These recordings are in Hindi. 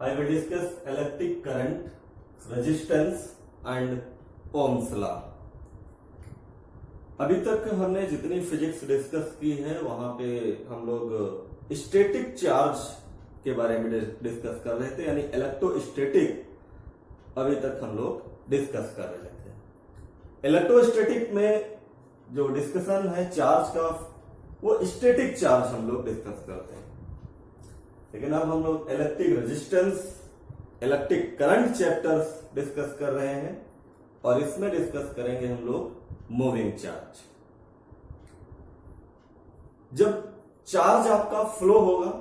I will discuss electric current, resistance and Ohm's law. अभी तक हमने जितनी फिजिक्स डिस्कस की है वहां पे हम लोग स्टैटिक चार्ज के बारे में डिस्कस कर रहे थे, यानी इलेक्ट्रोस्टैटिक अभी तक हम लोग डिस्कस कर रहे थे। इलेक्ट्रोस्टैटिक में जो डिस्कशन है चार्ज का, वो स्टैटिक चार्ज हम लोग डिस्कस करते हैं। लेकिन अब हम लोग electric resistance, electric current chapters discuss कर रहे हैं और इसमें डिस्कस करेंगे हम लोग मूविंग चार्ज। जब चार्ज आपका फ्लो होगा,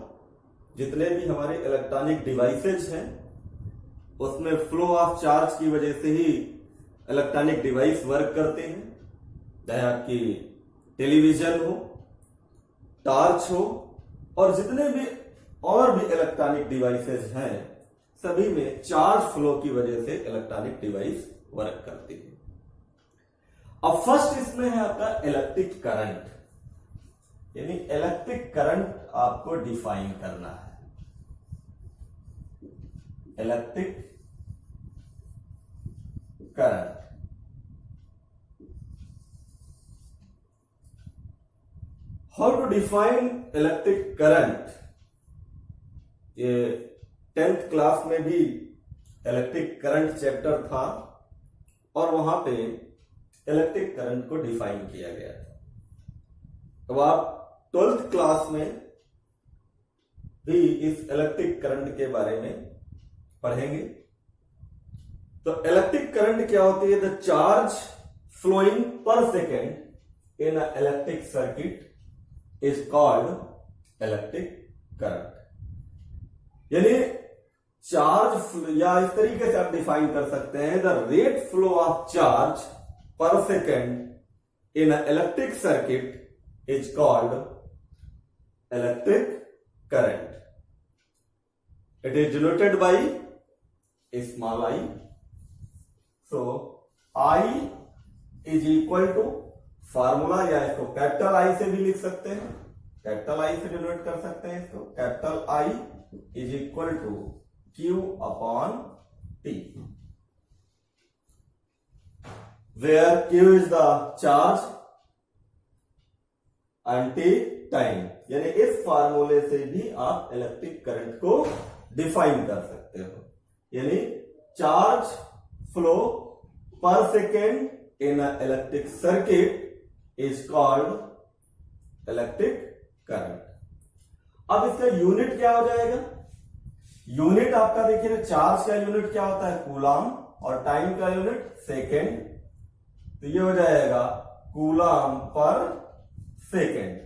जितने भी हमारे इलेक्ट्रॉनिक डिवाइसेज हैं उसमें फ्लो ऑफ चार्ज की वजह से ही इलेक्ट्रॉनिक डिवाइस वर्क करते हैं, चाहे आपकी टेलीविजन हो, टॉर्च हो और जितने भी और भी इलेक्ट्रॉनिक डिवाइसेज हैं सभी में चार्ज फ्लो की वजह से इलेक्ट्रॉनिक डिवाइस वर्क करती है। अब फर्स्ट इसमें है आपका इलेक्ट्रिक करंट, यानी इलेक्ट्रिक करंट आपको डिफाइन करना है। Electric current how to define electric current, ये 10th क्लास में भी इलेक्ट्रिक करंट चैप्टर था और वहां पे इलेक्ट्रिक करंट को डिफाइन किया गया था। अब आप 12th क्लास में भी इस इलेक्ट्रिक करंट के बारे में पढ़ेंगे। तो इलेक्ट्रिक करंट क्या होती है? The charge flowing per second in a electric circuit is called electric current. यानी चार्ज, या इस तरीके से आप डिफाइन कर सकते हैं, the rate flow of charge per second in a electric circuit is called electric current. It is denoted by small I. So I is equal to formula, या इसको कैपिटल आई से भी लिख सकते हैं, कैपिटल आई से डिनोट कर सकते हैं इसको। Capital I is equal to Q upon T, where Q is the charge and T time। यानी इस फार्मूले से भी आप इलेक्ट्रिक करंट को डिफाइन कर सकते हो। यानी चार्ज फ्लो पर second in a electric circuit is called electric current. अब इसका यूनिट क्या हो जाएगा? यूनिट आपका देखिए, चार्ज का यूनिट क्या होता है? कूलाम, और टाइम का यूनिट सेकेंड। तो ये हो जाएगा कूलाम पर सेकेंड।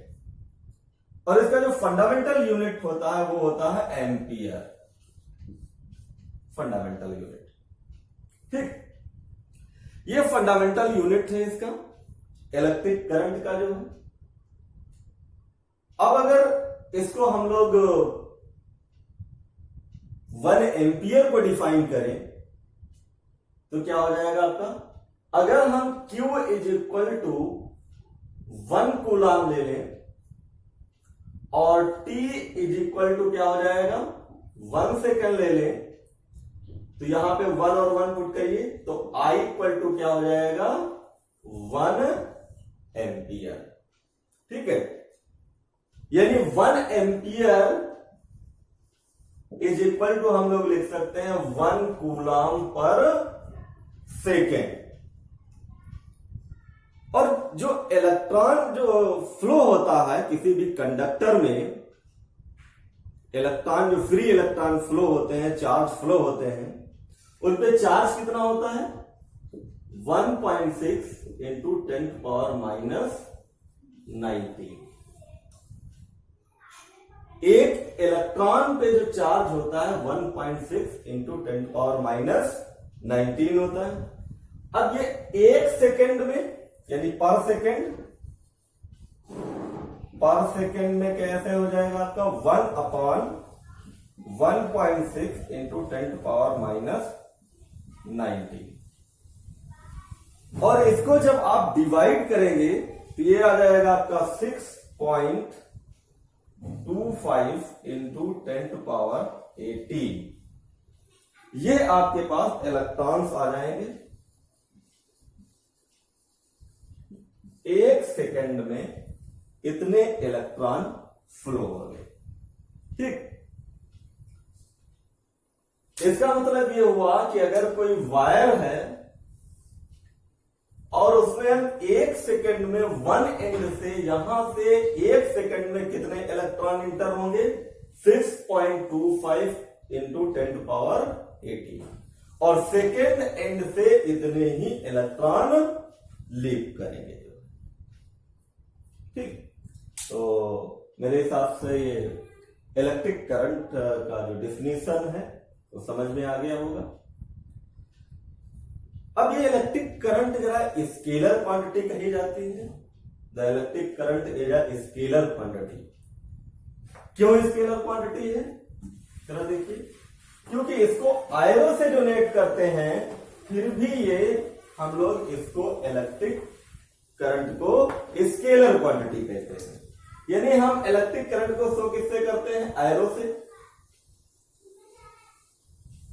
और इसका जो फंडामेंटल यूनिट होता है वो होता है एम्पियर, फंडामेंटल यूनिट। ठीक, ये फंडामेंटल यूनिट है इसका इलेक्ट्रिक करंट का जो है। अब अगर इसको हम लोग 1 एम्पियर को डिफाइन करें तो क्या हो जाएगा आपका? अगर हम Q is equal to 1 coulomb ले लें और T इज इक्वल टू क्या हो जाएगा? 1 सेकेंड ले लें, तो यहां पे 1 और 1 पुट करिए तो I इक्वल टू क्या हो जाएगा? 1 एम्पियर। ठीक है, यानी 1 एम्पियर इज इक्वल टू हम लोग लिख सकते हैं 1 कूलाम पर सेकेंड। और जो इलेक्ट्रॉन जो फ्लो होता है किसी भी कंडक्टर में, इलेक्ट्रॉन जो फ्री इलेक्ट्रॉन फ्लो होते हैं, चार्ज फ्लो होते हैं, उन पे चार्ज कितना होता है? 1.6 इंटू 10⁻⁻⁹। एक इलेक्ट्रॉन पे जो चार्ज होता है 1.6 इंटू 10⁻⁻19 होता है। अब ये एक सेकेंड में, यानी पर सेकेंड में कैसे हो जाएगा आपका? 1/1.6 इंटू 10⁻⁻19। और इसको जब आप डिवाइड करेंगे तो ये आ जाएगा आपका 6.25 इंटू 10⁻18। ये आपके पास इलेक्ट्रॉन्स आ जाएंगे। 1 सेकेंड में इतने इलेक्ट्रॉन फ्लो हो गए। ठीक, इसका मतलब ये हुआ कि अगर कोई वायर है और उसमें हम 1 सेकेंड में 1 एंड से यहां से 1 सेकेंड में कितने इलेक्ट्रॉन इंटर होंगे, 6.25 इंटू 10⁻18, और सेकेंड एंड से इतने ही इलेक्ट्रॉन लीव करेंगे। ठीक, तो मेरे हिसाब से ये इलेक्ट्रिक करंट का जो डेफिनेशन है वो समझ में आ गया होगा। अब ये इलेक्ट्रिक करंट जरा स्केलर क्वांटिटी कही जाती है। The electric current is a scalar quantity. क्यों स्केलर क्वांटिटी है, जरा देखिए, क्योंकि इसको आयरो से डोनेट करते हैं, फिर भी ये हम लोग इसको इलेक्ट्रिक करंट को स्केलर क्वांटिटी कहते हैं। यानी हम इलेक्ट्रिक करंट को शो किससे करते हैं, आयरो से।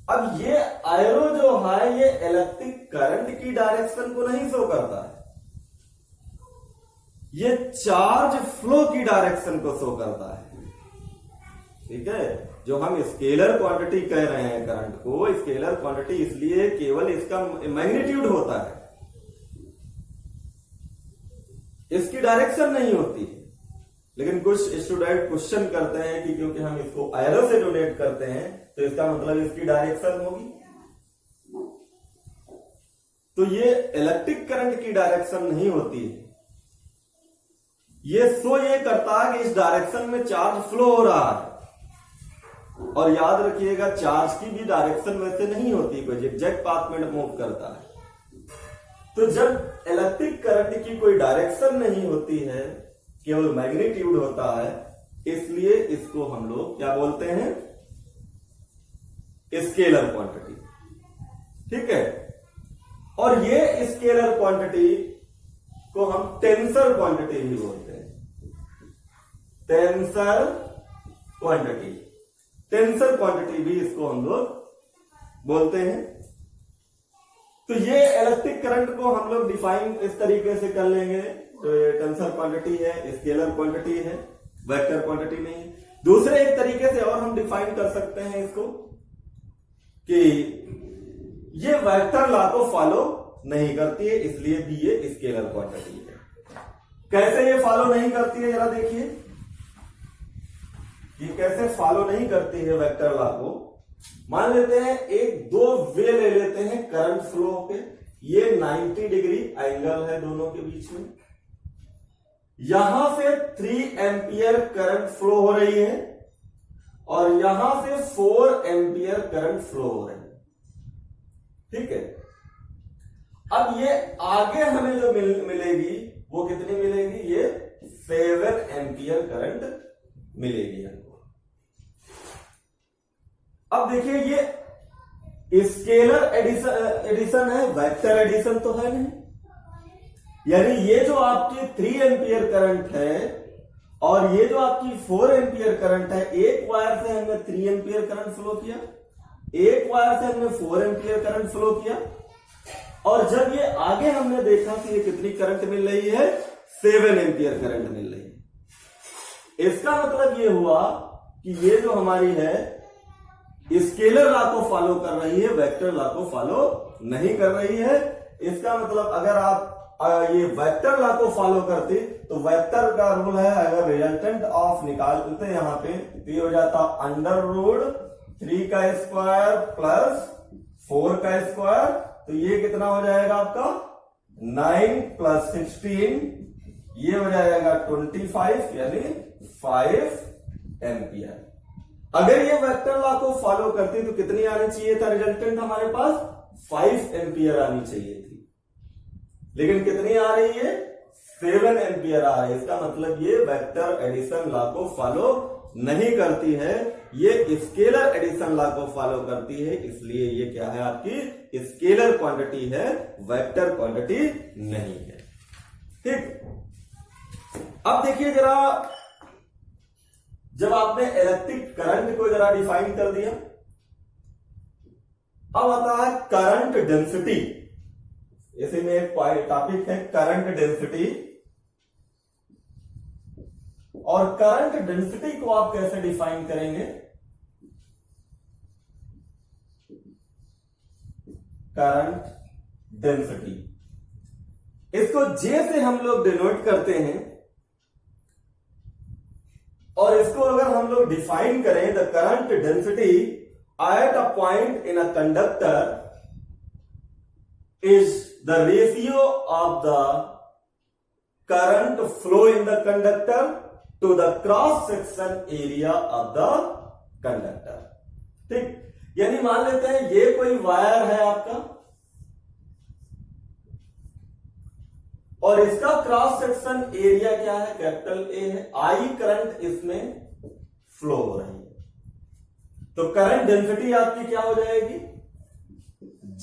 अब ये आयरो जो है ये इलेक्ट्रिक करंट की डायरेक्शन को नहीं शो करता है, ये चार्ज फ्लो की डायरेक्शन को शो करता है। ठीक है, जो हम स्केलर क्वांटिटी कह रहे हैं करंट को, स्केलर क्वांटिटी इसलिए केवल इसका मैग्नीट्यूड होता है, इसकी डायरेक्शन नहीं होती। लेकिन कुछ स्टूडेंट क्वेश्चन करते हैं कि क्योंकि हम इसको आयरो से डोनेट करते हैं तो इसका मतलब इसकी डायरेक्शन होगी। तो ये इलेक्ट्रिक करंट की डायरेक्शन नहीं होती है, ये शो ये करता है कि इस डायरेक्शन में चार्ज फ्लो हो रहा है। और याद रखिएगा, चार्ज की भी डायरेक्शन वैसे नहीं होती, कोई एग्जैक्ट पाथ में मूव करता है। तो जब इलेक्ट्रिक करंट की कोई डायरेक्शन नहीं होती है, केवल मैग्नीट्यूड होता है, इसलिए इसको हम लोग क्या बोलते हैं, स्केलर क्वांटिटी। ठीक है, और ये स्केलर क्वांटिटी को हम टेंसर क्वांटिटी भी बोलते हैं। टेंसर क्वांटिटी, टेंसर क्वांटिटी भी इसको हम लोग बोलते हैं। तो ये इलेक्ट्रिक करंट को हम लोग डिफाइन इस तरीके से कर लेंगे। तो ये टेंसर क्वांटिटी है, स्केलर क्वांटिटी है, वेक्टर क्वांटिटी नहीं। दूसरे एक तरीके से और हम डिफाइन कर सकते हैं इसको कि ये वेक्टर लॉ को फॉलो नहीं करती है, इसलिए भी ये स्केलर क्वांटिटी है। कैसे ये फॉलो नहीं करती है, जरा देखिए ये कैसे फॉलो नहीं करती है वेक्टर लॉ को। मान लेते हैं एक दो वे ले लेते हैं करंट फ्लो के, ये 90 डिग्री एंगल है दोनों के बीच में। यहां से 3 एम्पियर करंट फ्लो हो रही है और यहां से 4 एम्पियर करंट फ्लो हो रही है। ठीक है, अब ये आगे हमें जो मिलेगी वो कितनी मिलेगी, ये 7 एम्पियर करंट मिलेगी हमको। अब देखिए ये स्केलर एडिशन है, वेक्टर एडिशन तो है नहीं। यानी ये जो आपकी 3 एम्पियर करंट है और ये जो आपकी 4 एम्पियर करंट है, एक वायर से हमने 3 एम्पियर करंट फ्लो किया, एक वायर से हमने 4 एम्पियर करंट फ्लो किया, और जब ये आगे हमने देखा कि ये कितनी करंट मिल रही है, 7 एम्पियर करंट मिल रही है। इसका मतलब ये हुआ कि ये जो हमारी है स्केलर लॉ को फॉलो कर रही है, वेक्टर लॉ को फॉलो नहीं कर रही है। इसका मतलब अगर आप ये वेक्टर लॉ को फॉलो करते तो वेक्टर का रूल है, अगर रिजल्टेंट ऑफ निकालते यहाँ पे तो ये हो जाता √3 का स्क्वायर प्लस 4 का स्क्वायर, तो ये कितना हो जाएगा आपका 9 + 16, ये हो जाएगा 25, यानी 5 एम्पियर। अगर ये वेक्टर लॉ को फॉलो करती तो कितनी आनी चाहिए था रिजल्टेंट हमारे पास, 5 एम्पियर आनी चाहिए थी, लेकिन कितनी आ रही है, 7 एम्पियर आ रही है। इसका मतलब ये वेक्टर एडिशन लॉ को फॉलो नहीं करती है, ये स्केलर एडिशन लॉ को फॉलो करती है, इसलिए ये क्या है आपकी स्केलर क्वांटिटी है, वेक्टर क्वांटिटी नहीं है। ठीक, अब देखिए जरा, जब आपने इलेक्ट्रिक करंट को जरा डिफाइन कर दिया, अब आता है करंट डेंसिटी। इसी में एक टॉपिक है करंट डेंसिटी। और करंट डेंसिटी को आप कैसे डिफाइन करेंगे? करंट डेंसिटी, इसको जे से हम लोग डिनोट करते हैं। और इसको अगर हम लोग डिफाइन करें, the current density at a point in a conductor is the ratio of the current flow in the conductor to the cross section area of the conductor। ठीक, यानी मान लेते हैं ये कोई वायर है आपका और इसका क्रॉस सेक्शन एरिया क्या है? कैपिटल ए है। आई करंट इसमें फ्लो हो रही है, तो करंट डेंसिटी आपकी क्या हो जाएगी?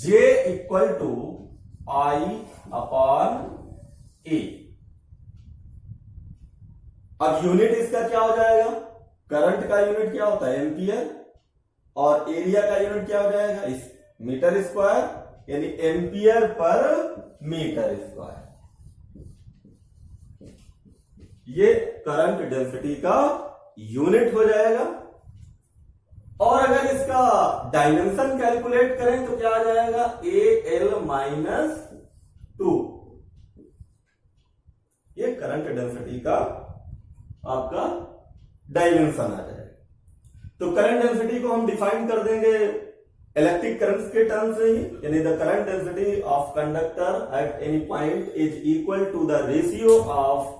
J equal to I upon A. अब यूनिट इसका क्या हो जाएगा? करंट का यूनिट क्या होता है? एम्पियर। और एरिया का यूनिट क्या हो जाएगा? इस मीटर स्क्वायर, यानी एम्पियर पर मीटर स्क्वायर। ये करंट डेंसिटी का यूनिट हो जाएगा। और अगर इसका डायमेंशन कैलकुलेट करें तो क्या आ जाएगा? AL-2। ये करंट डेंसिटी का आपका डायमेंशन आ जाएगा। तो करंट डेंसिटी को हम डिफाइन कर देंगे इलेक्ट्रिक करंट्स के टर्म्स से ही, यानी the current density of conductor at any point is equal to the ratio of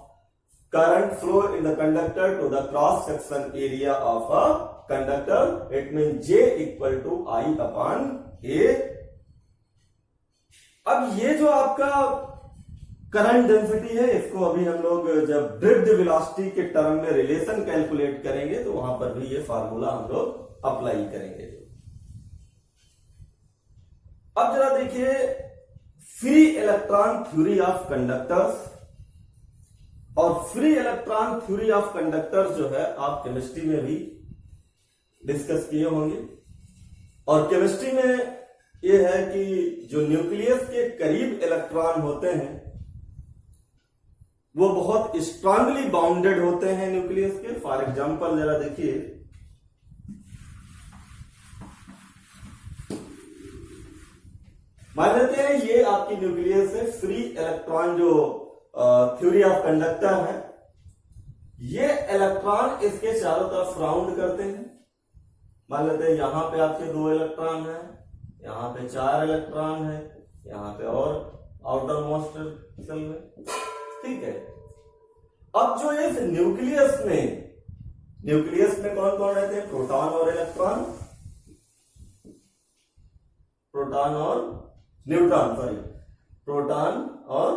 current flow in the conductor to the cross section area of a conductor. It means J equal to I upon A। अब ये जो आपका करंट डेंसिटी है, इसको अभी हम लोग जब ड्रिफ्ट वेलोसिटी के टर्म में रिलेशन कैलकुलेट करेंगे तो वहां पर भी ये फार्मूला हम लोग अप्लाई करेंगे। अब जरा देखिए free electron theory of conductors. और free electron theory of conductors जो है आप केमिस्ट्री में भी डिस्कस किए होंगे। और केमिस्ट्री में यह है कि जो न्यूक्लियस के करीब इलेक्ट्रॉन होते हैं वो बहुत स्ट्रांगली बाउंडेड होते हैं न्यूक्लियस के। फॉर एग्जांपल जरा देखिए, मान लेते हैं ये आपकी न्यूक्लियस है। फ्री इलेक्ट्रॉन जो थ्योरी ऑफ कंडक्टर है, ये इलेक्ट्रॉन इसके चारों तरफ राउंड करते हैं। मान लेते हैं यहां पे आपके 2 इलेक्ट्रॉन है, यहां पे 4 इलेक्ट्रॉन है, यहां पे और आउटर मोस्ट सेल में। ठीक है, अब जो इस न्यूक्लियस में कौन कौन रहते हैं? प्रोटॉन और इलेक्ट्रॉन, प्रोटॉन और न्यूट्रॉन, सॉरी प्रोटॉन और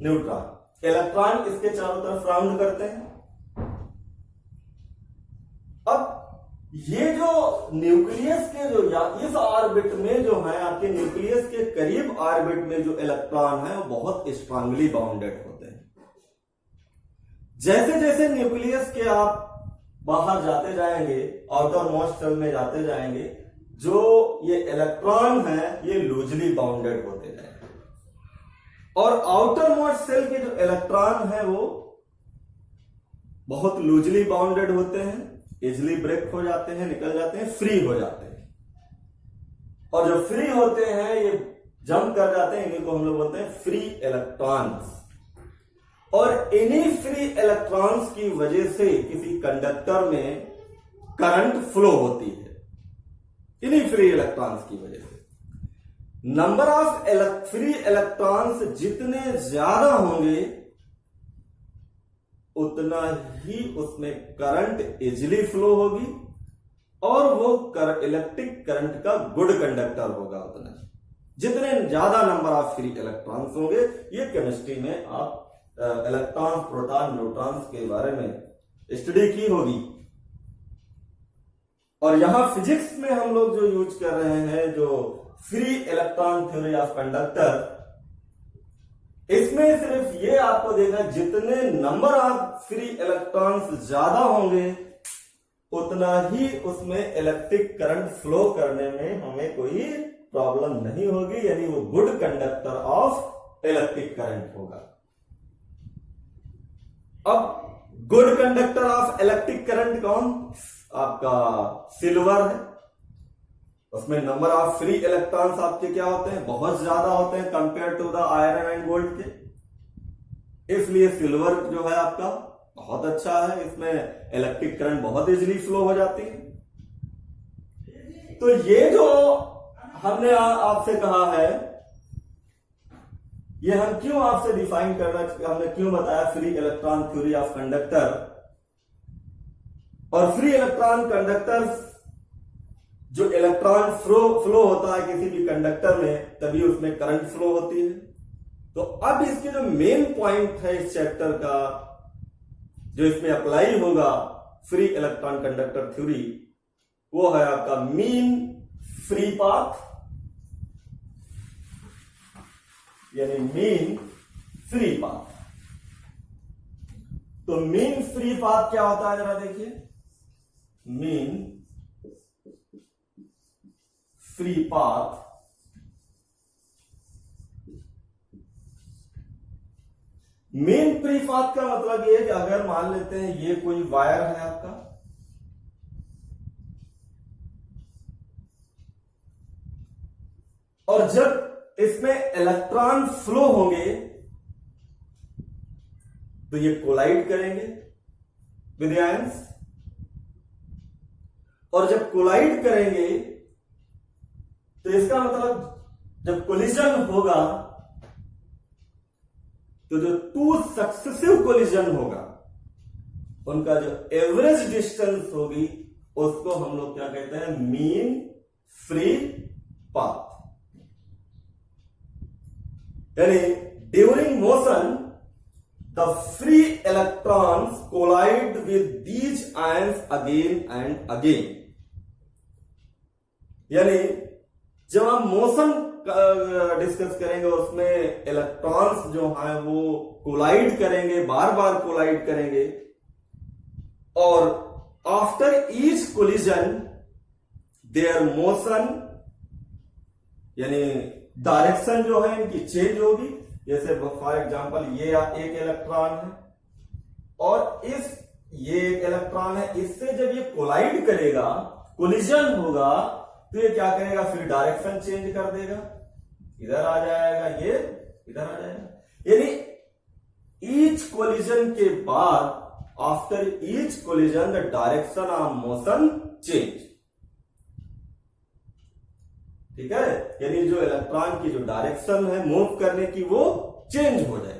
न्यूट्रॉन। इलेक्ट्रॉन इसके चारों तरफ राउंड करते हैं। अब ये जो न्यूक्लियस के जो या इस ऑर्बिट में जो है आपके न्यूक्लियस के करीब ऑर्बिट में जो इलेक्ट्रॉन है वो बहुत स्ट्रांगली बाउंडेड होते हैं। जैसे जैसे न्यूक्लियस के आप बाहर जाते जाएंगे, आउटर मोस्ट सेल में जाते जाएंगे, जो ये इलेक्ट्रॉन है ये लूजली बाउंडेड होते जाएंगे। और आउटर मोस्ट सेल के जो इलेक्ट्रॉन है वो बहुत लूजली बाउंडेड होते हैं, इजिली ब्रेक हो जाते हैं, निकल जाते हैं, फ्री हो जाते हैं। और जो फ्री होते हैं ये जंप कर जाते हैं, इन्हीं को हम लोग बोलते हैं फ्री इलेक्ट्रॉन्स। और इन्हीं फ्री इलेक्ट्रॉन्स की वजह से किसी कंडक्टर में करंट फ्लो होती है, इन्हीं फ्री इलेक्ट्रॉन्स की वजह से। नंबर ऑफ फ्री इलेक्ट्रॉन्स जितने ज्यादा होंगे उतना ही उसमें करंट इजिली फ्लो होगी और वो इलेक्ट्रिक करंट का गुड कंडक्टर होगा। उतना जितने ज्यादा नंबर ऑफ फ्री इलेक्ट्रॉन्स होंगे, ये केमिस्ट्री में आप इलेक्ट्रॉन्स, प्रोटॉन, न्यूट्रॉन्स के बारे में स्टडी की होगी। और यहां फिजिक्स में हम लोग जो यूज कर रहे हैं, जो free electron theory of conductor, इसमें सिर्फ ये आपको देगा जितने नंबर ऑफ फ्री इलेक्ट्रॉन्स ज्यादा होंगे उतना ही उसमें इलेक्ट्रिक करंट फ्लो करने में हमें कोई प्रॉब्लम नहीं होगी, यानी वो good conductor of electric current होगा। अब good conductor of electric current कौन? आपका सिल्वर है। उसमें नंबर ऑफ फ्री इलेक्ट्रॉन्स आपके क्या होते हैं? बहुत ज्यादा होते हैं compare to the iron and gold के, इसलिए सिल्वर जो है आपका बहुत अच्छा है, इसमें इलेक्ट्रिक करंट बहुत इजीली फ्लो हो जाती है। तो ये जो हमने आपसे कहा है, ये हम क्यों आपसे डिफाइन करना, हमने क्यों बताया free electron theory of conductor. और फ्री इलेक्ट्रॉन कंडक्टर, जो इलेक्ट्रॉन फ्लो होता है किसी भी कंडक्टर में, तभी उसमें करंट फ्लो होती है। तो अब इसके जो मेन पॉइंट है इस चैप्टर का, जो इसमें अप्लाई होगा फ्री इलेक्ट्रॉन कंडक्टर थ्योरी, वो है आपका मीन फ्री पाथ, यानी मीन फ्री पाथ। तो मीन फ्री पाथ क्या होता है जरा देखिए। Mean free path main free path का मतलब ये है कि अगर मान लेते हैं ये कोई वायर है आपका, और जब इसमें इलेक्ट्रॉन फ्लो होंगे तो ये कोलाइड करेंगे विद आयंस, और जब कोलाइड करेंगे तो इसका मतलब जब कोलिजन होगा तो जो टू सक्सेसिव कोलिजन होगा उनका जो एवरेज डिस्टेंस होगी उसको हम लोग क्या कहते हैं? Mean free path. यानी during motion the free electrons collide with these ions again and again. यानी जब हम मोशन डिस्कस करेंगे उसमें इलेक्ट्रॉन्स जो हैं वो कोलाइड करेंगे, बार बार कोलाइड करेंगे, और after each collision there motion, यानी डायरेक्शन जो है इनकी चेंज होगी। जैसे फॉर एग्जांपल ये एक इलेक्ट्रॉन है और ये एक इलेक्ट्रॉन है, इससे जब ये कोलाइड करेगा, कोलिजन होगा, तो ये क्या करेगा? फिर डायरेक्शन चेंज कर देगा, इधर आ जाएगा, ये इधर आ जाएगा। यानी ईच कोलिजन के बाद, after each collision the direction of motion change. ठीक है, यानी जो इलेक्ट्रॉन की जो डायरेक्शन है मूव करने की वो चेंज हो जाएगी।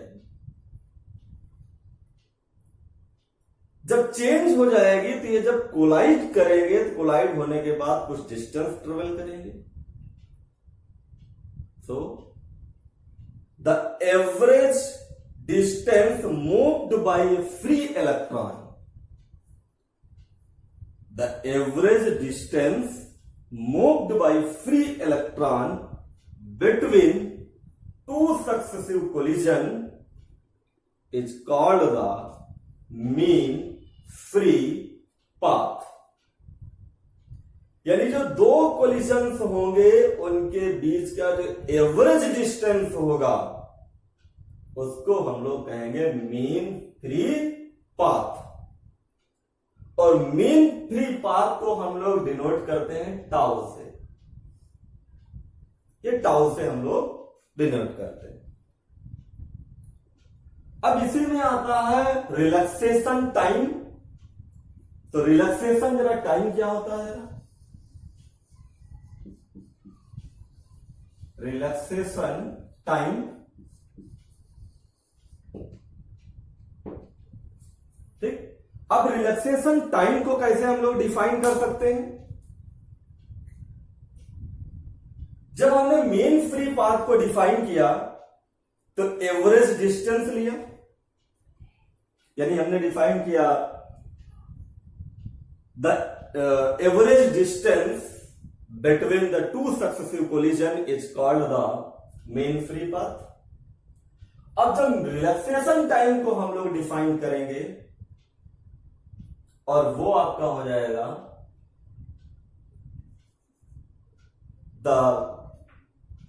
जब चेंज हो जाएगी तो ये जब कोलाइड करेंगे तो कोलाइड होने के बाद कुछ डिस्टेंस ट्रेवल करेंगे। So the average distance moved by A free electron, the average distance moved by free electron between two successive collision is called the mean free path। यानी जो दो कोलिजन्स होंगे उनके बीच का जो एवरेज डिस्टेंस होगा उसको हम लोग कहेंगे मीन फ्री पाथ। और मीन फ्री पाथ को हम लोग डिनोट करते हैं टाउ से। ये टाउ से हम लोग डिनोट करते हैं। अब इसी में आता है रिलैक्सेशन टाइम। तो रिलैक्सेशन जरा टाइम क्या होता है? रिलैक्सेशन टाइम, ठीक। अब रिलैक्सेशन टाइम को कैसे हम लोग डिफाइन कर सकते हैं? जब हमने मेन फ्री पाथ को डिफाइन किया तो एवरेज डिस्टेंस लिया, यानी हमने डिफाइन किया the average distance between the two successive collision is called the main free path. अब जब रिलैक्सेशन टाइम को हम लोग डिफाइन करेंगे और वो आपका हो जाएगा the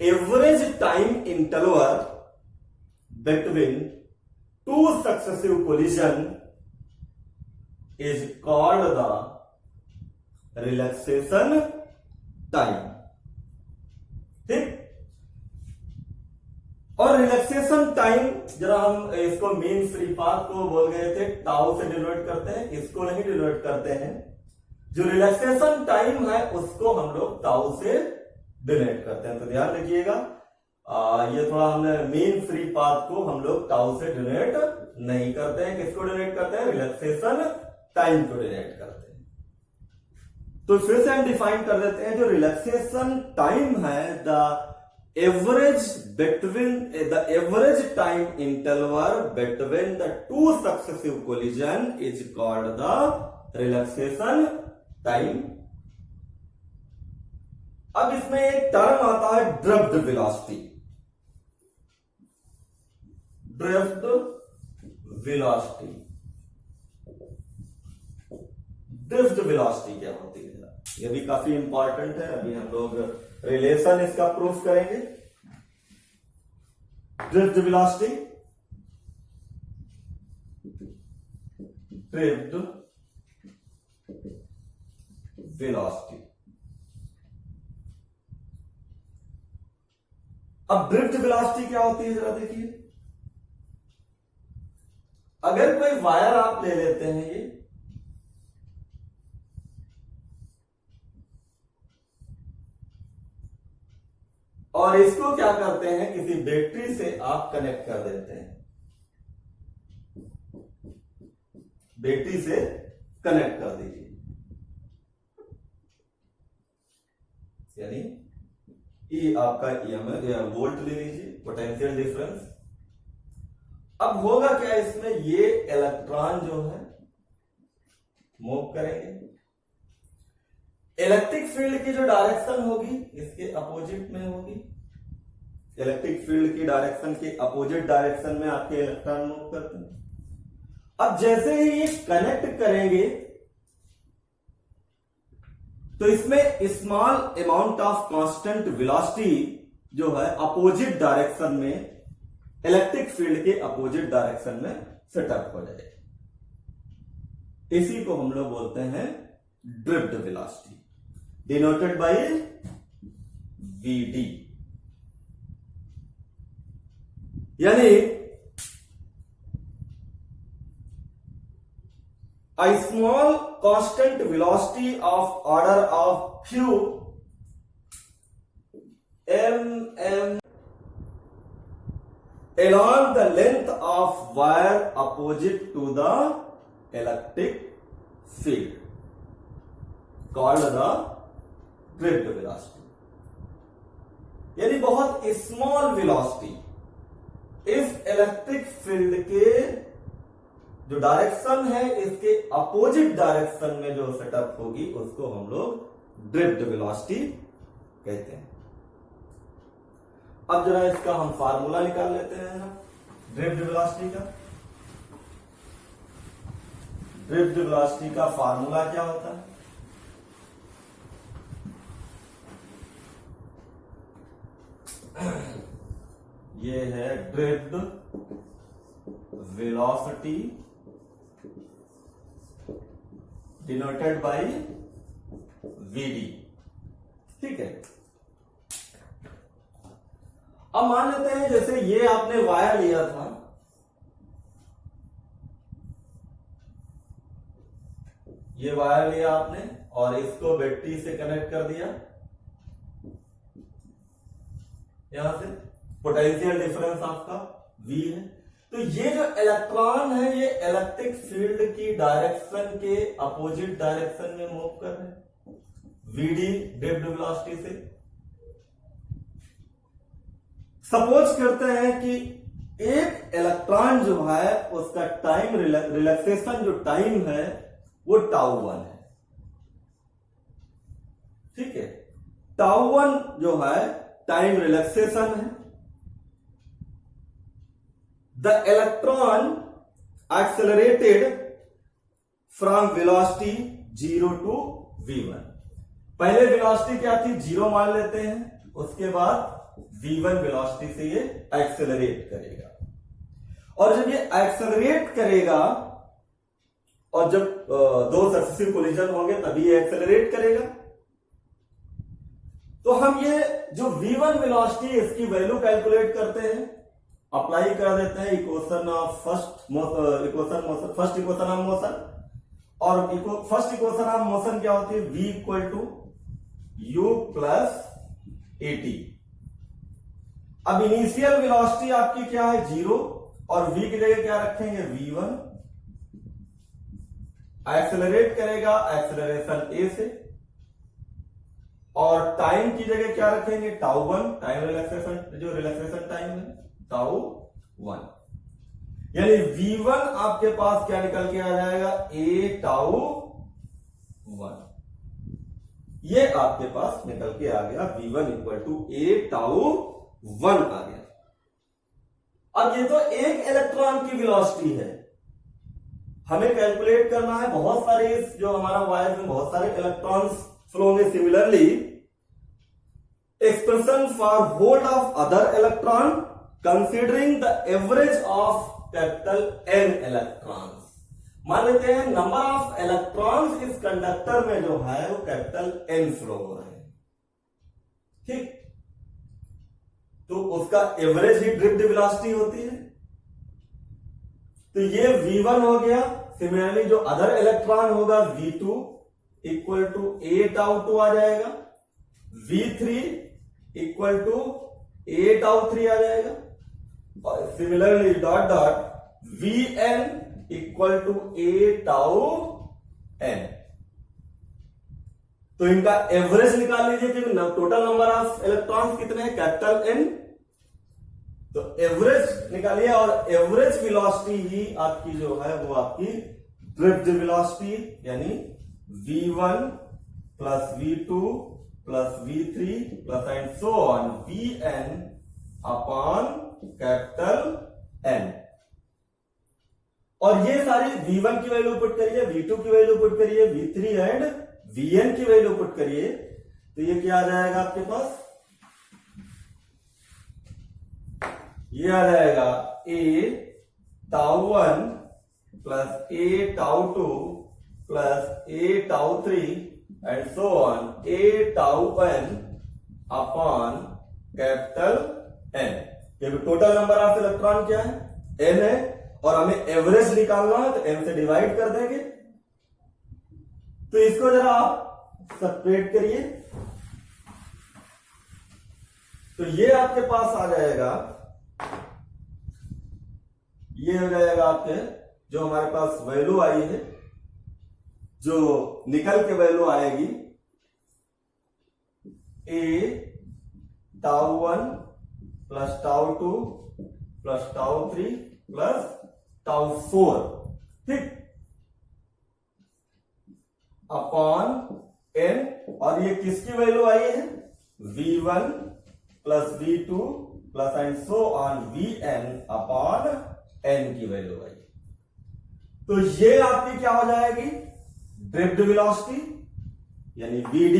average time interval between two successive collision is called the relaxation time. ठीक, और रिलैक्सेशन टाइम जरा हम इसको मीन फ्री पाथ को बोल गए थे टाउ से डिनोट करते हैं, इसको नहीं डिनोट करते हैं। जो रिलैक्सेशन टाइम है उसको हम लोग टाउ से डिनोट करते हैं। तो ध्यान रखिएगा, ये थोड़ा हमने मीन फ्री पाथ को हम लोग टाउ से डिनोट नहीं करते हैं। किसको डिनोट करते हैं? रिलैक्सेशन टाइम को डिनोट करते हैं। तो फिर से हम डिफाइन कर देते हैं, जो रिलैक्सेशन टाइम है the average time interval between the two successive collision is called the relaxation time। अब इसमें एक टर्म आता है drift velocity. Drift velocity, drift velocity क्या होती है? ये भी काफी इंपॉर्टेंट है। अभी हम लोग रिलेशन इसका प्रूफ करेंगे। Drift velocity, drift velocity. अब ड्रिफ्ट वेलोसिटी क्या होती है जरा देखिए। अगर कोई वायर आप ले लेते हैं, ये और इसको क्या करते हैं, किसी बैटरी से आप कनेक्ट कर देते हैं, बैटरी से कनेक्ट कर दीजिए, यानी ये आपका ईएमएफ वोल्ट ले लीजिए, पोटेंशियल डिफरेंस। अब होगा क्या इसमें, ये इलेक्ट्रॉन जो है मूव करेंगे। इलेक्ट्रिक फील्ड की जो डायरेक्शन होगी इसके अपोजिट में होगी। इलेक्ट्रिक फील्ड की डायरेक्शन के अपोजिट डायरेक्शन में आपके इलेक्ट्रॉन मूव करते हैं। अब जैसे ही ये कनेक्ट करेंगे तो इसमें small amount of constant velocity जो है अपोजिट डायरेक्शन में, इलेक्ट्रिक फील्ड के अपोजिट डायरेक्शन में सेटअप हो जाएगा। इसी को हम लोग बोलते हैं drift velocity, denoted by VD. यानी a small constant velocity of order of few mm along the length of wire opposite to the electric field called the drift velocity। यानी बहुत स्मॉल वेलोसिटी इस इलेक्ट्रिक फील्ड के जो डायरेक्शन है इसके अपोजिट डायरेक्शन में जो सेटअप होगी उसको हम लोग ड्रिफ्ट वेलोसिटी कहते हैं। अब जरा इसका हम फार्मूला निकाल लेते हैं ना ड्रिफ्ट वेलोसिटी का। ड्रिफ्ट वेलोसिटी का फार्मूला क्या होता है? ये है drift velocity denoted by VD. ठीक है, अब मान लेते हैं जैसे ये आपने वायर लिया था, ये वायर लिया आपने और इसको बैटरी से कनेक्ट कर दिया। यहां से पोटेंशियल डिफरेंस आपका V है। तो ये जो इलेक्ट्रॉन है ये इलेक्ट्रिक फील्ड की डायरेक्शन के अपोजिट डायरेक्शन में मूव कर रहे हैं VD ड्रिफ्ट वेलोसिटी से। सपोज करते हैं कि एक इलेक्ट्रॉन जो है उसका टाइम रिलैक्सेशन जो टाइम है वो τ1 है। ठीक है, τ1 जो है टाइम रिलैक्सेशन है। The electron accelerated from velocity 0 to v1। पहले वेलोसिटी क्या थी? 0 मान लेते हैं, उसके बाद v1 वेलोसिटी से ये एक्सेलरेट करेगा। और जब ये एक्सेलरेट करेगा और जब दो सक्सेसिव कोलिजन होंगे तभी ये एक्सेलरेट करेगा। तो हम ये जो v1 वेलोसिटी इसकी वैल्यू कैलकुलेट करते हैं, अप्लाई कर देते हैं equation of first equation of motion. और फर्स्ट इक्वेशन ऑफ मोशन क्या होती है? v equal to U plus AT. अब इनिशियल वेलोसिटी आपकी क्या है? 0, और v की जगह क्या रखेंगे? v1। एक्सेलरेट करेगा एक्सेलरेशन a से, और टाइम की जगह क्या रखेंगे? τ1, टाइम रिलैक्सेशन, जो रिलैक्सेशन टाइम है τ1। यानी v1 आपके पास क्या निकल के आ जाएगा? a τ1। ये आपके पास निकल के आ गया v1 इक्वल टू a τ1 आ गया। अब ये तो एक इलेक्ट्रॉन की वेलोसिटी है, हमें कैलकुलेट करना है बहुत सारे जो हमारा वायर में बहुत सारे इलेक्ट्रॉन्स फ्लो होंगे। Similarly expression for hold of other electron considering the average of capital N electrons. मान लेते हैं नंबर ऑफ इलेक्ट्रॉन्स इस कंडक्टर में जो है वो कैपिटल N फ्लो हो रहे हैं, ठीक। तो उसका एवरेज ही ड्रिफ्ट वेलोसिटी होती है। तो ये v1 हो गया। सिमिलरली जो अदर इलेक्ट्रॉन होगा v2 इक्वल टू a τ2 आ जाएगा, v3 इक्वल टू a τ3 आ जाएगा, और similarly dot dot vn equal to a τn। तो इनका एवरेज निकाल लीजिए कि टोटल नंबर ऑफ इलेक्ट्रॉन्स कितने हैं? Capital N। तो एवरेज निकालिए, और एवरेज वेलोसिटी ही आपकी जो है वो आपकी ड्रिफ्ट वेलोसिटी, यानी v1 plus v2 plus v3 plus and so on vn upon capital N। और ये सारी v1 की वैल्यू पुट करिए, v2 की वैल्यू पुट करिए, v3 एंड vn की वैल्यू पुट करिए, तो ये क्या आ जाएगा आपके पास? ये आ जाएगा a τ1 plus a τ2 plus a τ3 and so on a τn upon capital N। ये टोटल नंबर ऑफ इलेक्ट्रॉन क्या है? N है, और हमें एवरेज निकालना है तो N से डिवाइड कर देंगे। तो इसको जरा आप सेपरेट करिए, तो ये आपके पास आ जाएगा, ये हो जाएगा आपके जो हमारे पास वैल्यू आई है, जो निकल के वैल्यू आएगी a τ1 प्लस τ2 प्लस τ3 प्लस τ4, ठीक, अपॉन N। और ये किसकी वैल्यू आई है? v1 plus v2 plus and so on vn upon N की वैल्यू आई। तो ये आपकी क्या हो जाएगी? ड्रिफ्ट वेलोसिटी, यानी vd।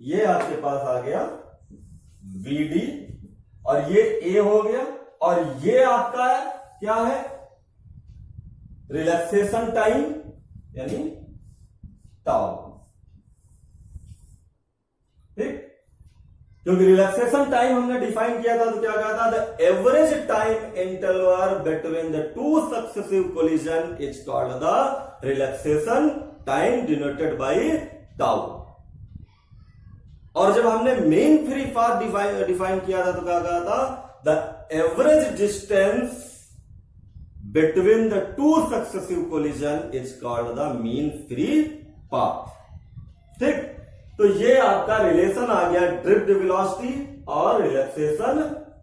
ये आपके पास आ गया vd, और ये a हो गया, और ये आपका क्या है? रिलैक्सेशन टाइम, यानी टाउ, ठीक। क्योंकि रिलैक्सेशन टाइम हमने डिफाइन किया था, तो क्या कहा था? The average time interval between the two successive collision is called the relaxation time, denoted by tau. और जब हमने मेन फ्री पाथ डिफाइन किया था, तो क्या कहा था? The average distance between the two successive collision is called the mean free path, ठीक। तो ये आपका रिलेशन आ गया ड्रिफ्ट वेलोसिटी और रिलैक्सेशन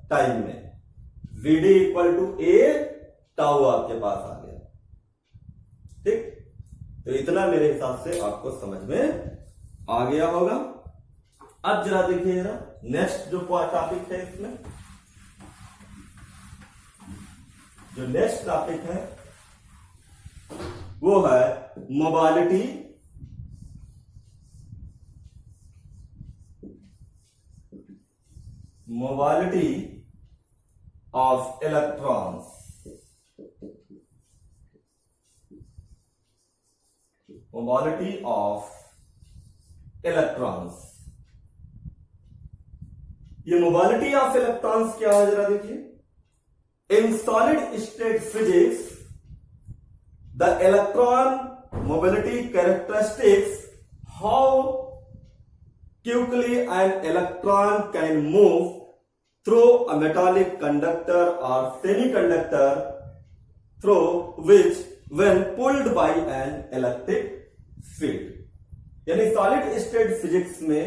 टाइम में। vd equal to a tau आपके पास आ गया, ठीक। तो इतना मेरे हिसाब से आपको समझ में आ गया होगा। अब जरा देखिए, जरा नेक्स्ट जो टॉपिक है, इसमें जो नेक्स्ट टॉपिक है वो है mobility mobility of electrons, mobility of electrons. ये मोबालिटी ऑफ इलेक्ट्रॉन्स क्या है जरा देखिए। In solid state physics the electron mobility characteristics, how quickly an electron can move through a metallic conductor or semiconductor through which when pulled by an electric field। यानी सॉलिड स्टेट फिजिक्स में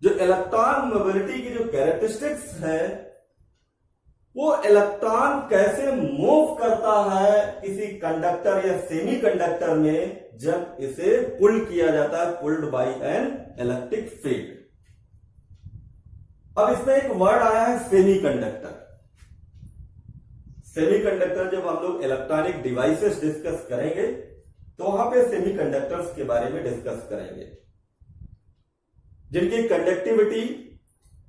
जो इलेक्ट्रॉन मोबिलिटी की जो कैरेक्टरिस्टिक्स है, वो इलेक्ट्रॉन कैसे मूव करता है किसी कंडक्टर या सेमी कंडक्टर में जब इसे पुल किया जाता है, pulled bye an electric field. अब इसमें एक वर्ड आया है सेमी कंडक्टर। सेमी कंडक्टर जब हम लोग इलेक्ट्रॉनिक डिवाइसेस डिस्कस करेंगे तो वहां पे सेमी कंडक्टर्स के बारे में डिस्कस करेंगे, जिनकी कंडक्टिविटी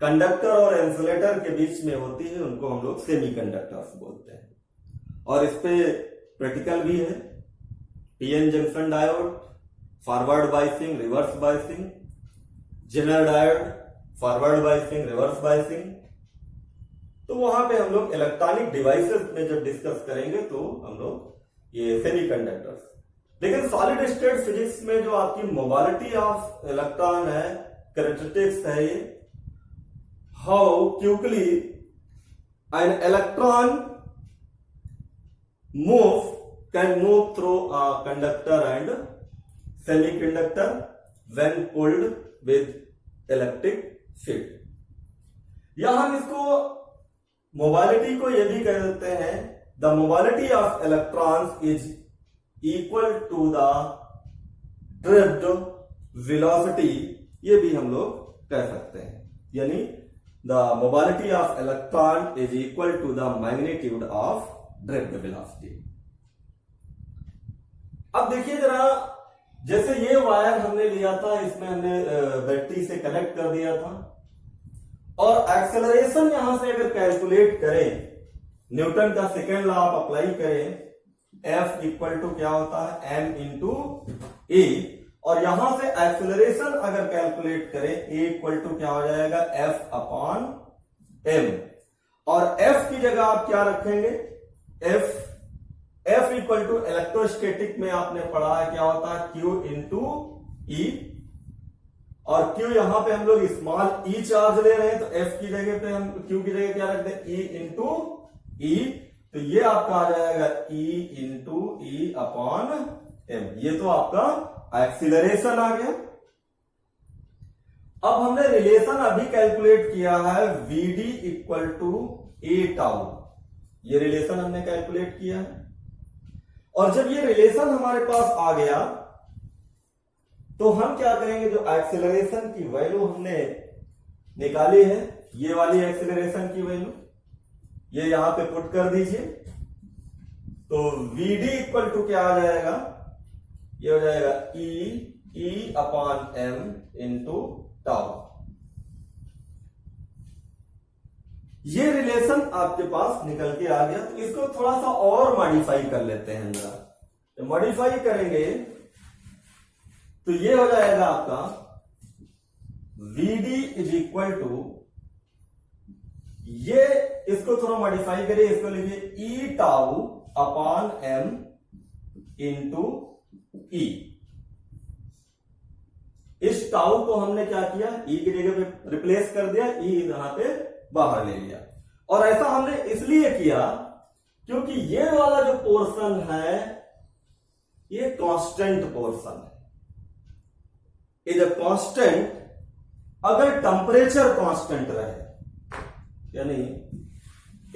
कंडक्टर और इंसुलेटर के बीच में होती है, उनको हम लोग सेमी कंडक्टर्स बोलते हैं। और इस पे प्रैक्टिकल भी है, PN junction diode, forward biasing, reverse biasing, Zener diode, forward biasing, reverse biasing. तो वहां पे हम लोग इलेक्ट्रॉनिक डिवाइसेस में जब डिस्कस करेंगे तो हम लोग ये सेमी कंडक्टर्स। लेकिन सॉलिड स्टेट फिजिक्स में जो आपकी मोबालिटी ऑफ इलेक्ट्रॉन है, कैरेक्टरिस्टिक्स है ये, how quickly an electron can move through a conductor and semiconductor when pulled with electric field। या हम इसको मोबालिटी को ये भी कह देते हैं, the mobility of electrons is equal to the drift velocity, ये भी हम लोग कह सकते हैं। यानी the mobility of electron is equal to the magnitude of drift velocity। अब देखिए जरा, जैसे ये वायर हमने लिया था, इसमें हमने बैटरी से कनेक्ट कर दिया था, और एक्सेलरेशन यहां से अगर कैलकुलेट करें, न्यूटन का सेकेंड लॉ आप अप्लाई करें, F इक्वल टू क्या होता है m इंटू ए, और यहां से एक्सेलरेशन अगर कैलकुलेट करें, A इक्वल टू क्या हो जाएगा F अपॉन m, और F की जगह आप क्या रखेंगे, F इक्वल टू इलेक्ट्रोस्टैटिक में आपने पढ़ा है क्या होता है Q इंटू E, और Q यहां पे हम लोग स्मॉल e चार्ज ले रहे हैं, तो F की जगह पे हम Q की जगह क्या रख दें E इंटू E, तो ये आपका आ जाएगा E into E upon m। ये तो आपका एक्सीलरेशन आ गया। अब हमने रिलेशन अभी कैलकुलेट किया है Vd equal to A tau, ये रिलेशन हमने कैलकुलेट किया है, और जब ये रिलेशन हमारे पास आ गया तो हम क्या करेंगे, जो एक्सीलरेशन की वैल्यू हमने निकाली है, ये वाली एक्सीलरेशन की वैल्यू ये यहां पे पुट कर दीजिए, तो Vd इक्वल टू क्या आ जाएगा, ये हो जाएगा E upon m into tau. ये रिलेशन आपके पास निकल के आ गया। तो इसको थोड़ा सा और मॉडिफाई कर लेते हैं जरा, तो मॉडिफाई करेंगे तो ये हो जाएगा आपका Vd इज इक्वल टू, ये इसको थोड़ा मॉडिफाई करिए, इसको लिखिए E tau upon m into E। इस टाउ को हमने क्या किया, E की जगह पे रिप्लेस कर दिया, E यहां पे बाहर ले लिया, और ऐसा हमने इसलिए किया क्योंकि ये वाला जो पोर्शन है ये कांस्टेंट पोर्शन है, इज अ कांस्टेंट अगर टेम्परेचर कांस्टेंट रहे, यानी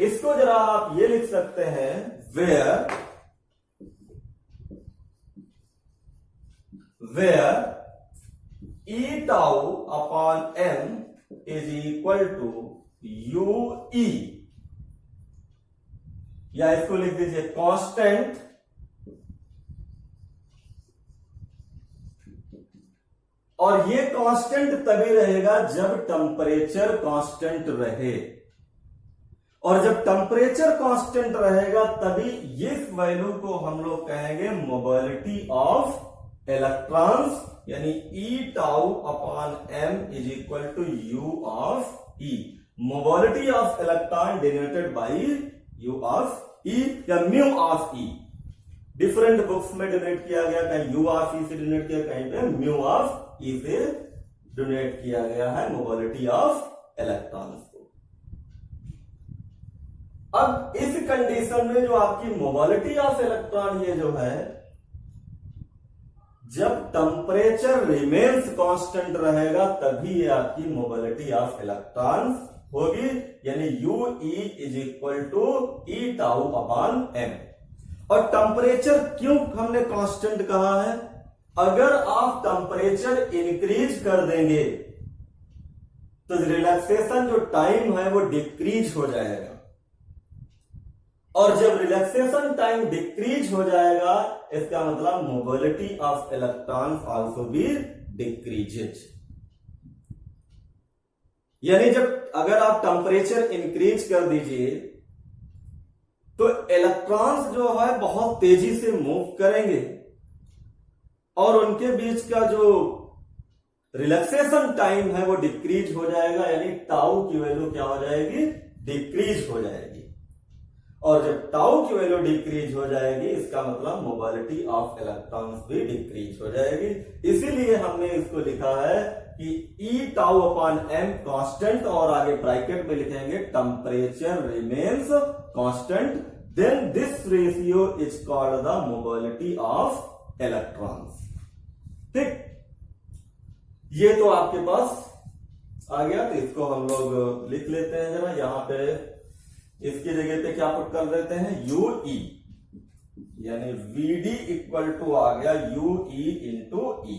इसको जरा आप ये लिख सकते हैं, where E tau upon m is equal to UE, या इसको लिख दीजिए कांस्टेंट और ये कांस्टेंट तभी रहेगा जब टेम्परेचर कांस्टेंट रहे, और जब टेम्परेचर कांस्टेंट रहेगा तभी इस वैल्यू को हम लोग कहेंगे मोबिलिटी ऑफ इलेक्ट्रॉन्स, यानी e tau upon m is equal to u of e. Mobility of electron denoted by u of e या mu of e. Different books में डिनोट किया गया, कहीं यू ऑफ ई से डिनोट किया, कहीं पे म्यू ऑफ ई से डिनोट किया गया है मोबिलिटी ऑफ इलेक्ट्रॉन्स को। अब इस कंडीशन में जो आपकी मोबिलिटी ऑफ इलेक्ट्रॉन ये जो है, जब टेम्परेचर रिमेन्स कांस्टेंट रहेगा तभी ये आपकी मोबिलिटी ऑफ इलेक्ट्रॉन्स होगी, यानी U E is equal to E tau upon M. और टेम्परेचर क्यों हमने कांस्टेंट कहा है? अगर आप टेम्परेचर इंक्रीज कर देंगे तो रिलैक्सेशन जो टाइम है वो डिक्रीज हो जाएगा, और जब रिलैक्सेशन टाइम डिक्रीज हो जाएगा इसका मतलब mobility of electrons also be decreases. यानी जब अगर आप टेम्परेचर इंक्रीज कर दीजिए तो इलेक्ट्रॉन्स जो है बहुत तेजी से मूव करेंगे, और उनके बीच का जो रिलैक्सेशन टाइम है वो डिक्रीज हो जाएगा, यानी टाउ की वैल्यू क्या हो जाएगी? डिक्रीज हो जाएगी। और जब टाउ की वैल्यू डिक्रीज हो जाएगी इसका मतलब मोबिलिटी ऑफ इलेक्ट्रॉन्स भी डिक्रीज हो जाएगी। इसीलिए हमने इसको लिखा है कि E tau upon M constant, और आगे ब्रैकेट में लिखेंगे temperature remains constant, then this ratio is called the mobility of electrons. ठीक, ये तो आपके पास आ गया, तो इसको हम लोग लिख लेते हैं जरा। यहां पे इसकी जगह पे क्या पुट कर देते हैं? यू ई, यानी वीडी इक्वल टू आ गया यू ई इंटू ई।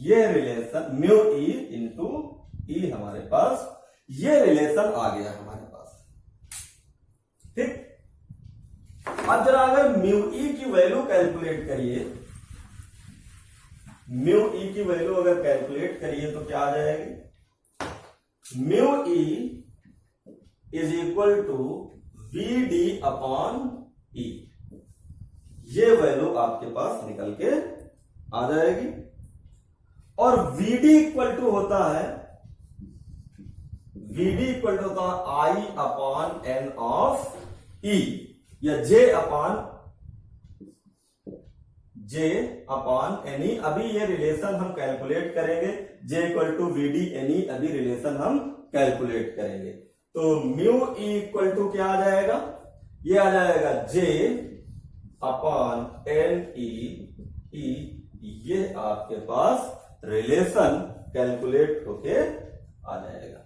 ये रिलेशन म्यू ई इंटू ई हमारे पास, ये रिलेशन आ गया हमारे पास। ठीक, अब जरा अगर म्यू ई की वैल्यू कैलकुलेट करिए, म्यू ई की वैल्यू अगर कैलकुलेट करिए तो क्या आ जाएगी? Mu e is equal to v d upon e. ये वैल्यू आपके पास निकल के आ जाएगी, और वीडी इक्वल टू होता है, वीडी इक्वल टू होता है आई अपॉन एन ऑफ ई, या जे अपॉन एन ई। अभी ये रिलेशन हम कैलकुलेट करेंगे, J equal to v d n e, अभी रिलेशन हम कैलकुलेट करेंगे। तो म्यू ई इक्वल टू क्या आ जाएगा? ये आ जाएगा जे अपॉन एन ई। ये आपके पास रिलेशन कैलकुलेट होके आ जाएगा।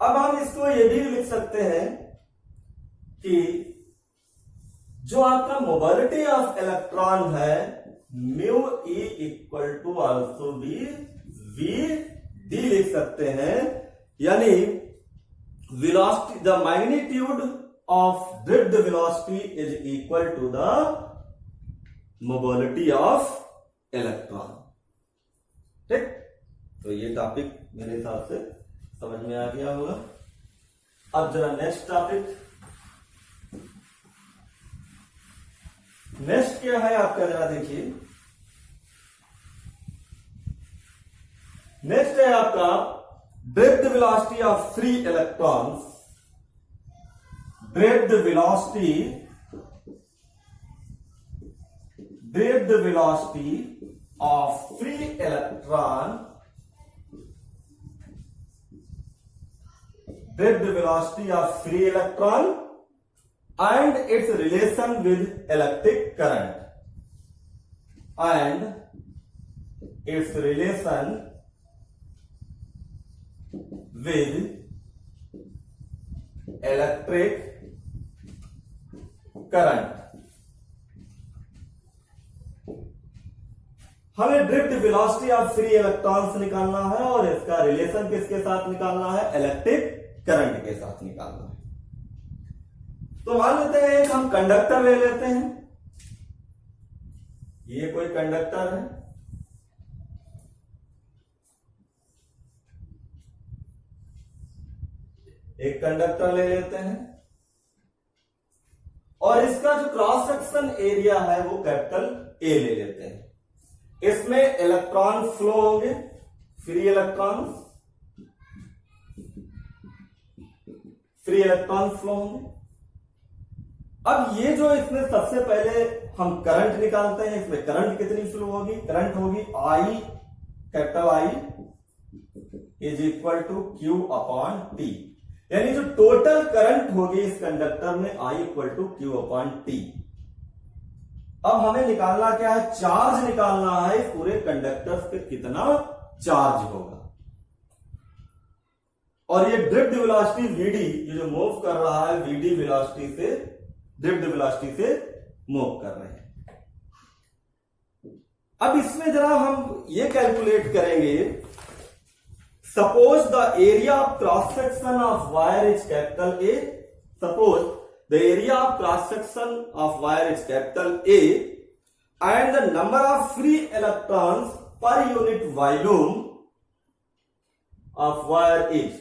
अब हम इसको ये भी लिख सकते हैं कि जो आपका मोबिलिटी ऑफ इलेक्ट्रॉन है, mu E equal to also be V D लिख सकते हैं, यानी velocity, the magnitude of drift velocity is equal to the mobility of electron. ठीक, तो ये टॉपिक मेरे हिसाब से समझ में आ गया होगा। अब जरा नेक्स्ट टॉपिक, नेक्स्ट क्या है आपका, जरा देखिए। नेक्स्ट है आपका drift velocity of free electrons. Drift velocity of free electron, drift velocity of free electron and its relation with electric current, and its relation with electric current। हमें drift velocity of free electrons निकालना है, और इसका रिलेशन किसके साथ निकालना है? इलेक्ट्रिक करंट के साथ निकालना है। तो मान लेते हैं एक हम कंडक्टर ले लेते हैं, ये कोई कंडक्टर है, एक कंडक्टर ले लेते हैं और इसका जो क्रॉस सेक्शन एरिया है वो कैपिटल ए ले लेते हैं। इसमें इलेक्ट्रॉन फ्लो होंगे, फ्री इलेक्ट्रॉन फ्लो होंगे। अब ये जो इसमें सबसे पहले हम करंट निकालते हैं, इसमें करंट कितनी फ्लो होगी? करंट होगी I, capital I is equal to q upon t, यानी जो टोटल करंट होगी इस कंडक्टर में I equal to q upon t. अब हमें निकालना क्या है? चार्ज निकालना है, इस पूरे कंडक्टर पे कितना चार्ज होगा। और ये ड्रिफ्ट वेलोसिटी वीडी, ये जो मूव कर रहा है वीडी वेलोसिटी से, ड्रिफ्ट वेलोसिटी से मूव कर रहे हैं। अब इसमें जरा हम ये कैलकुलेट करेंगे, suppose the area of cross section of wire is capital A, suppose the area of cross section of wire is capital A and the number of free electrons per unit volume of wire is,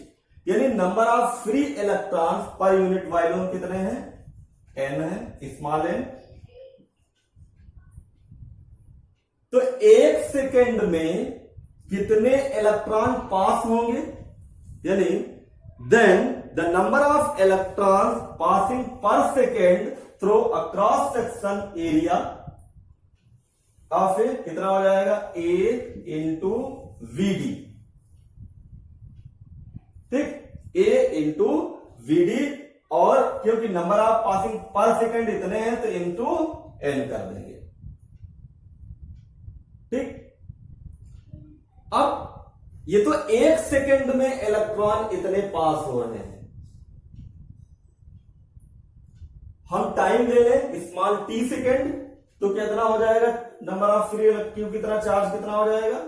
यानी number of free electrons per unit volume कितने हैं? n है, स्मॉल n। तो एक सेकेंड में कितने इलेक्ट्रॉन पास होंगे, यानी then the number of electron passing per second through a cross section area of A कितना हो जाएगा? ए इंटू वीडी, ठीक, ए इंटू वीडी, और क्योंकि number of passing per second इतने हैं तो इंटू एन कर देंगे, ठीक। अब ये तो एक सेकेंड में इलेक्ट्रॉन इतने पास हो रहे हैं, हम टाइम ले लें स्मॉल टी सेकेंड, तो कितना हो जाएगा? नंबर ऑफ फ्री क्यू कितना, चार्ज कितना हो जाएगा?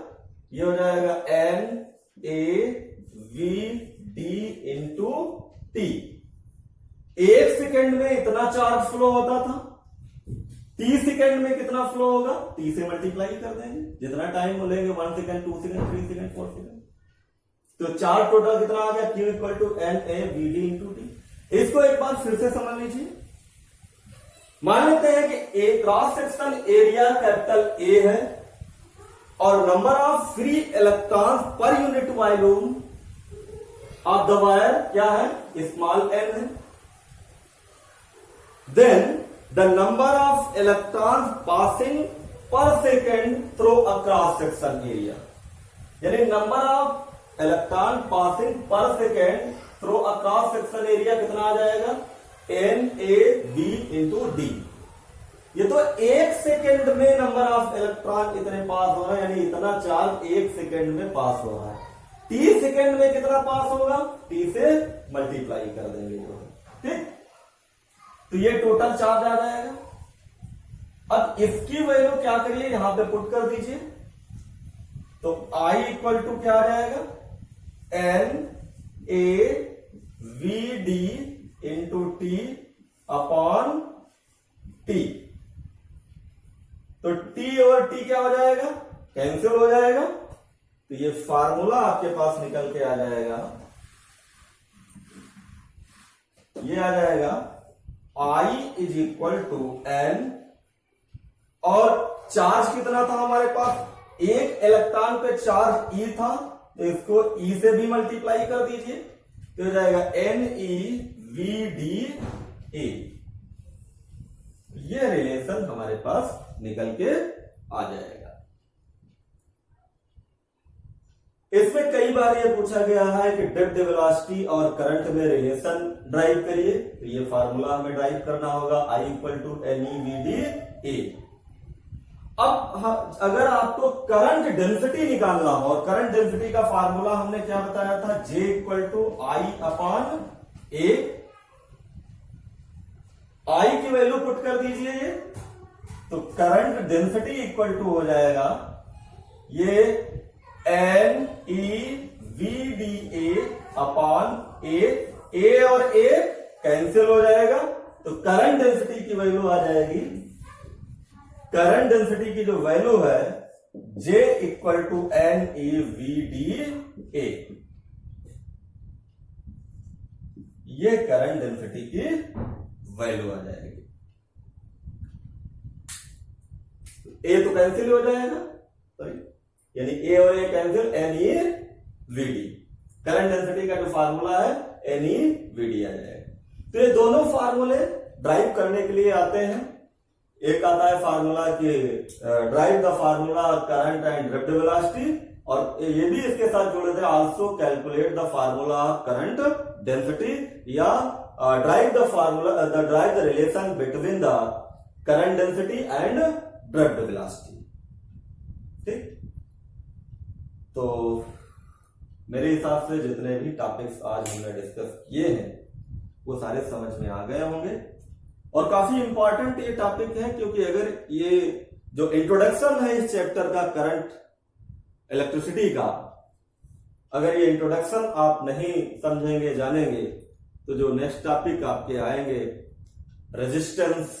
ये हो जाएगा N A V D into T. एक सेकेंड में इतना चार्ज फ्लो होता था, 30 सेकेंड में कितना फ्लो होगा? टी से मल्टीप्लाई कर देंगे, जितना टाइम लेंगे 1 सेकेंड, 2 सेकेंड, 3 सेकेंड, 4 सेकेंड, तो चार्ज टोटल कितना आ गया? Q equal to N A V D into T. इसको एक बार फिर से समझ लीजिए। मान लेते हैं कि A cross section area capital A है और number of free electrons per unit volume of the wire क्या है? स्मॉल n है। Then the number of electrons passing per second through a cross section area, यानी number of electron passing per second through a cross section area कितना आ जाएगा? NAV into D। ये तो एक सेकेंड में नंबर ऑफ इलेक्ट्रॉन इतने पास हो रहा है, यानी इतना चार्ज एक सेकेंड में पास हो रहा है। टी सेकेंड में कितना पास होगा? टी से मल्टीप्लाई कर देंगे जो है, ठीक। तो ये टोटल चार्ज आ जाएगा। अब इसकी वैल्यू क्या करिए, यहां पे पुट कर दीजिए, तो I इक्वल टू क्या आ जाएगा? N A V D into T upon T. तो टी और टी क्या हो जाएगा? कैंसिल हो जाएगा, तो ये फार्मूला आपके पास निकल के आ जाएगा, ये आ जाएगा I is equal to N, और चार्ज कितना था हमारे पास? एक इलेक्ट्रॉन पे चार्ज E था, तो इसको E से भी मल्टीप्लाई कर दीजिए, तो हो जाएगा N E V D A. ये रिलेशन हमारे पास निकल के आ जाएगा। इसमें कई बार ये पूछा गया है कि ड्रिफ्ट वेलोसिटी और करंट में रिलेशन ड्राइव करिए, तो ये फार्मूला हमें ड्राइव करना होगा, I equal to N E V D A. अब अगर आपको करंट डेंसिटी निकालना हो, और करंट डेंसिटी का फार्मूला हमने क्या बताया था? J equal to I upon A. I की वैल्यू पुट कर दीजिए ये, तो करंट डेंसिटी इक्वल टू हो जाएगा ये n E V D A upon A और ए कैंसिल हो जाएगा, तो करंट डेंसिटी की वैल्यू आ जाएगी, करंट डेंसिटी की जो वैल्यू है J equal to N E V D A. ये करंट डेंसिटी की वैल्यू आ जाएगी। ए तो कैंसिल हो जाएगा, सॉरी, यानी ए और A cancel, n e vd. Current density का जो फार्मूला है एन ई वीडी आ जाएगा। तो ये दोनों फार्मूले ड्राइव करने के लिए आते हैं। एक आता है फार्मूला कि derive the formula current and drift velocity, और ये भी इसके साथ जोड़े थे also calculate the formula current density, या derive the formula derive the relation between the current density and drift velocity. ठीक, तो मेरे हिसाब से जितने भी टॉपिक्स आज हमने डिस्कस किए हैं वो सारे समझ में आ गए होंगे, और काफी इंपॉर्टेंट ये टॉपिक है, क्योंकि अगर ये जो इंट्रोडक्शन है इस चैप्टर का करंट इलेक्ट्रिसिटी का, अगर ये इंट्रोडक्शन आप नहीं समझेंगे जानेंगे तो जो नेक्स्ट टॉपिक आपके आएंगे रेजिस्टेंस,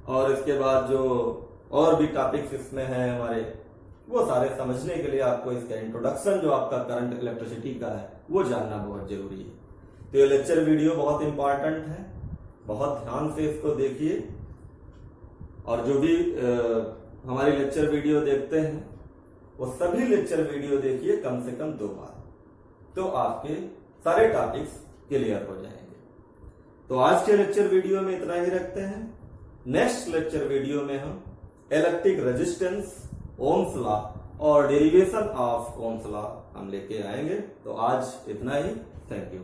और इसके बाद जो और भी टॉपिक्स इसमें हैं हमारे, वो सारे समझने के लिए आपको इसका इंट्रोडक्शन जो आपका करंट इलेक्ट्रिसिटी का है वो जानना बहुत जरूरी है। तो ये लेक्चर वीडियो बहुत इंपॉर्टेंट है, बहुत ध्यान से इसको देखिए, और जो भी हमारी लेक्चर वीडियो देखते हैं वो सभी लेक्चर वीडियो देखिए कम से कम 2 बार, तो आपके सारे टॉपिक्स क्लियर हो जाएंगे। तो आज के लेक्चर वीडियो में इतना ही रखते हैं। नेक्स्ट लेक्चर वीडियो में हम इलेक्ट्रिक रेजिस्टेंस, ओम्स लॉ और डेरिवेशन ऑफ ओम्स लॉ हम लेके आएंगे। तो आज इतना ही, थैंक यू।